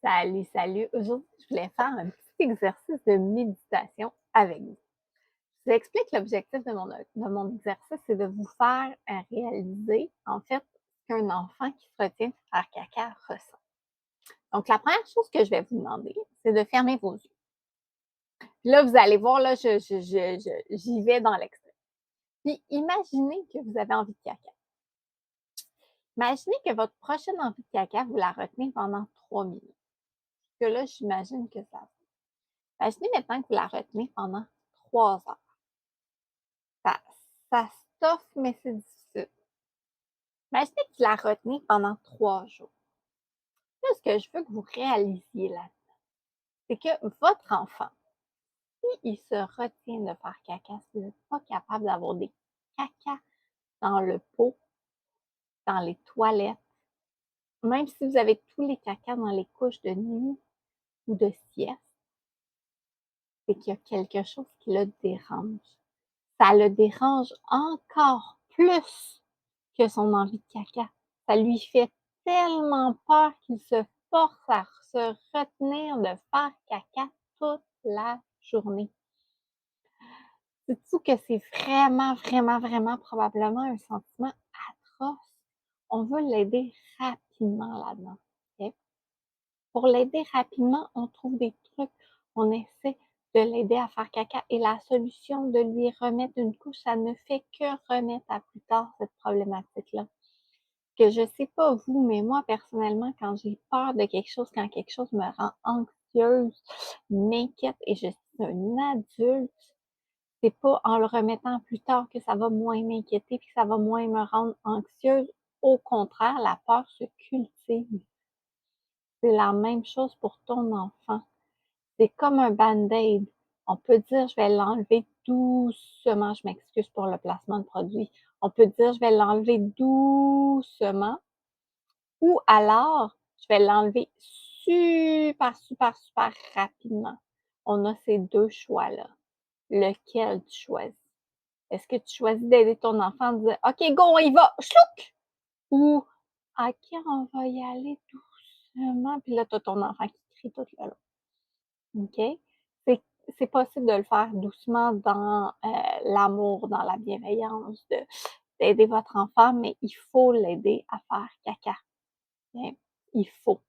Salut, salut. Aujourd'hui, je voulais faire un petit exercice de méditation avec vous. Je vous explique l'objectif de mon exercice, c'est de vous faire réaliser, en fait, ce qu'un enfant qui se retient de faire caca ressent. Donc, la première chose que je vais vous demander, c'est de fermer vos yeux. Puis là, vous allez voir, là, j'y vais dans l'extrait. Puis, imaginez que vous avez envie de caca. Imaginez que votre prochaine envie de caca, vous la retenez pendant 3 minutes. Que là, j'imagine que ça. Imaginez maintenant que vous la retenez pendant 3 heures. Ça, ça stoffe, mais c'est difficile. Imaginez que vous la retenez pendant 3 jours. Là, ce que je veux que vous réalisiez là, c'est que votre enfant, s'il se retient de faire caca, si vous n'êtes pas capable d'avoir des caca dans le pot, dans les toilettes, même si vous avez tous les caca dans les couches de nuit ou de sieste, c'est qu'il y a quelque chose qui le dérange. Ça le dérange encore plus que son envie de caca. Ça lui fait tellement peur qu'il se force à se retenir de faire caca toute la journée. Sais-tu que c'est vraiment, vraiment, vraiment probablement un sentiment atroce? On veut l'aider rapidement là-dedans, OK? Pour l'aider rapidement, on trouve des trucs, on essaie de l'aider à faire caca et la solution de lui remettre une couche, ça ne fait que remettre à plus tard cette problématique-là. Que je sais pas vous, mais moi personnellement, quand j'ai peur de quelque chose, quand quelque chose me rend anxieuse, m'inquiète et je suis un adulte, c'est pas en le remettant plus tard que ça va moins m'inquiéter puis que ça va moins me rendre anxieuse. Au contraire, la peur se cultive. C'est la même chose pour ton enfant. C'est comme un band-aid. On peut dire: «Je vais l'enlever doucement», je m'excuse pour le placement de produit. On peut dire: «Je vais l'enlever doucement» ou alors: «Je vais l'enlever super, super, super rapidement». On a ces 2 choix-là. Lequel tu choisis? Est-ce que tu choisis d'aider ton enfant, de dire: «OK, go, on y va, schlouck!» ou «OK, on va y aller doucement», puis là, tu as ton enfant qui crie tout le long. OK? C'est c'est possible de le faire doucement dans, l'amour, dans la bienveillance, d'aider votre enfant, mais il faut l'aider à faire caca, OK? Il faut.